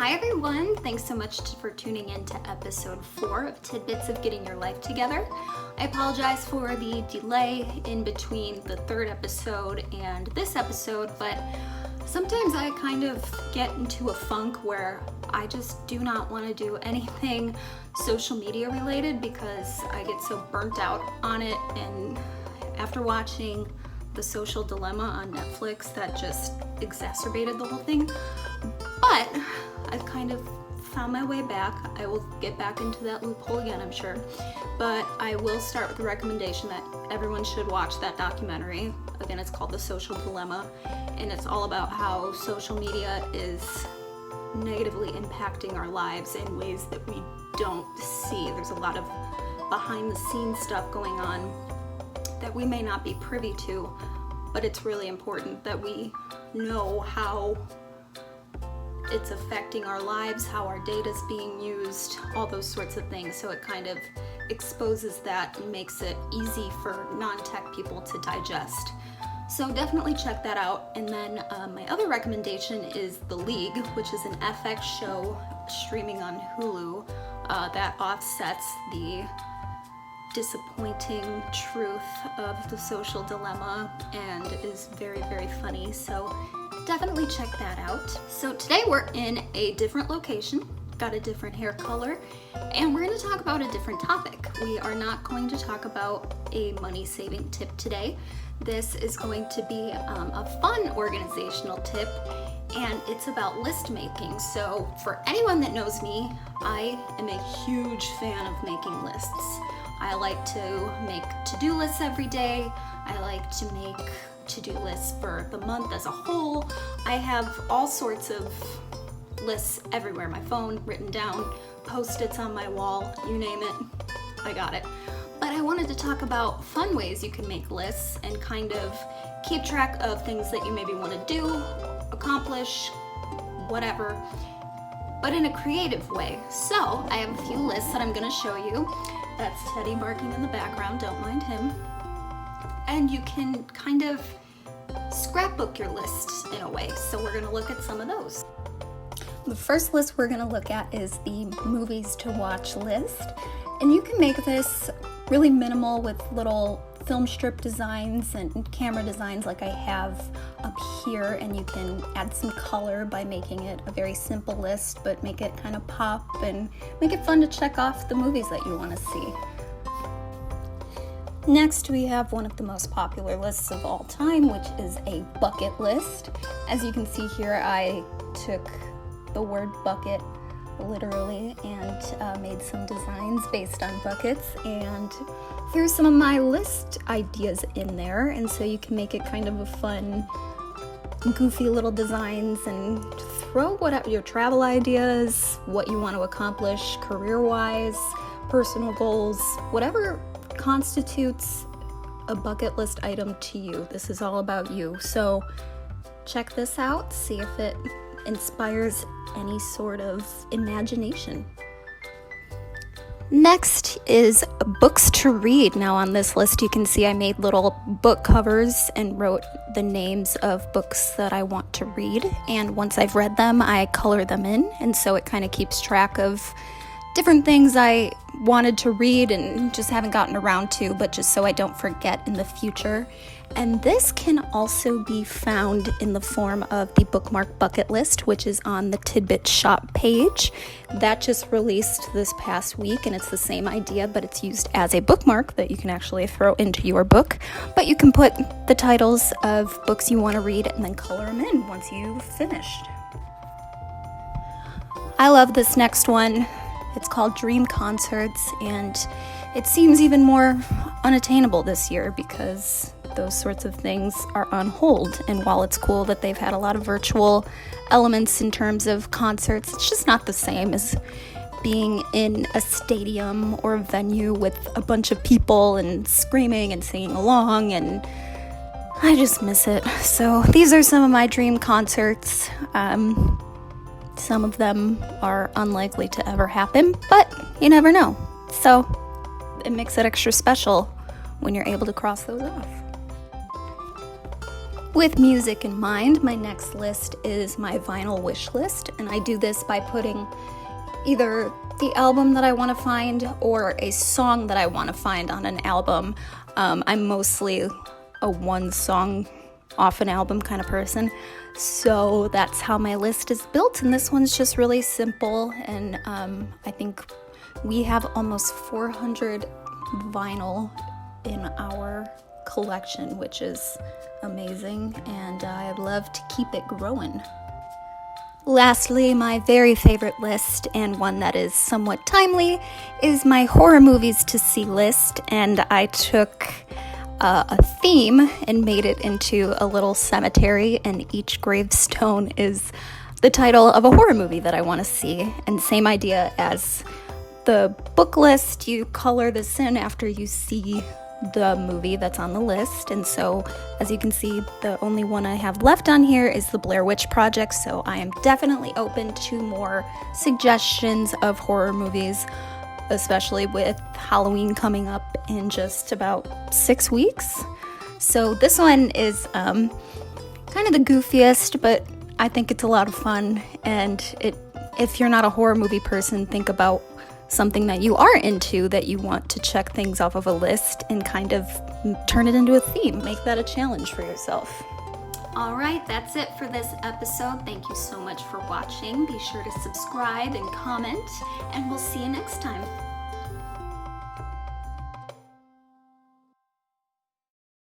Hi everyone, thanks so much for tuning in to episode 4 of Tidbits of Getting Your Life Together. I apologize for the delay in between the third episode and this episode, but sometimes I kind of get into a funk where I just do not want to do anything social media related because I get so burnt out on it, and after watching The Social Dilemma on Netflix, that just exacerbated the whole thing. But I've kind of found my way back. I will get back into that loophole again, I'm sure. But I will start with the recommendation that everyone should watch that documentary. Again, it's called The Social Dilemma, and it's all about how social media is negatively impacting our lives in ways that we don't see. There's a lot of behind the scenes stuff going on that we may not be privy to, but it's really important that we know how it's affecting our lives, how our data is being used, all those sorts of things. So it kind of exposes that and makes it easy for non-tech people to digest. So definitely check that out. And then my other recommendation is The League, which is an FX show streaming on Hulu that offsets the disappointing truth of the social dilemma and is very, very funny. So definitely check that out. So today we're in a different location, got a different hair color, and we're going to talk about a different topic. We are not going to talk about a money saving tip today. This is going to be a fun organizational tip, and it's about list making. So for anyone that knows me, I am a huge fan of making lists. I like to make to-do lists every day. I like to make to-do lists for the month as a whole. I have all sorts of lists everywhere. My phone, written down, Post-its on my wall, you name it, I got it. But I wanted to talk about fun ways you can make lists and kind of keep track of things that you maybe want to do, accomplish, whatever, but in a creative way. So I have a few lists that I'm going to show you. That's Teddy barking in the background, don't mind him. And you can kind of scrapbook your lists in a way. So we're going to look at some of those. The first list we're going to look at is the movies to watch list. And you can make this really minimal with little film strip designs and camera designs like I have up here, and you can add some color by making it a very simple list, but make it kind of pop and make it fun to check off the movies that you want to see. Next, we have one of the most popular lists of all time, which is a bucket list. As you can see here, I took the word bucket literally and made some designs based on buckets, and here's some of my list ideas in there. And so you can make it kind of a fun, goofy little designs and throw whatever your travel ideas, what you want to accomplish career-wise, personal goals, whatever constitutes a bucket list item to you. This is all about you. So check this out, see if it inspires any sort of imagination. Next is books to read. Now on this list you can see I made little book covers and wrote the names of books that I want to read, and once I've read them I color them in, and so it kind of keeps track of different things I wanted to read and just haven't gotten around to, but just so I don't forget in the future. And this can also be found in the form of the bookmark bucket list, which is on the Tidbit shop page. That just released this past week, and it's the same idea, but it's used as a bookmark that you can actually throw into your book. But you can put the titles of books you want to read and then color them in once you've finished. I love this next one. It's called Dream Concerts, and it seems even more unattainable this year because those sorts of things are on hold. And while it's cool that they've had a lot of virtual elements in terms of concerts, it's just not the same as being in a stadium or a venue with a bunch of people and screaming and singing along, and I just miss it. So these are some of my dream concerts. Some of them are unlikely to ever happen, but you never know. So it makes it extra special when you're able to cross those off. With music in mind, my next list is my vinyl wish list, and I do this by putting either the album that I want to find or a song that I want to find on an album. I'm mostly a one song off an album kind of person, so that's how my list is built, and this one's just really simple. And I think we have almost 400 vinyl in our collection, which is amazing, and I'd love to keep it growing. Lastly, my very favorite list, and one that is somewhat timely, is my horror movies to see list, and I took a theme and made it into a little cemetery, and each gravestone is the title of a horror movie that I want to see. And same idea as the book list, you color this in after you see the movie that's on the list. And so, as you can see, the only one I have left on here is the Blair Witch Project, so I am definitely open to more suggestions of horror movies, especially with Halloween coming up in just about 6 weeks. So this one is kind of the goofiest, but I think it's a lot of fun. And if you're not a horror movie person, think about something that you are into that you want to check things off of a list and kind of turn it into a theme. Make that a challenge for yourself. All right, that's it for this episode. Thank you so much for watching. Be sure to subscribe and comment, and we'll see you next time.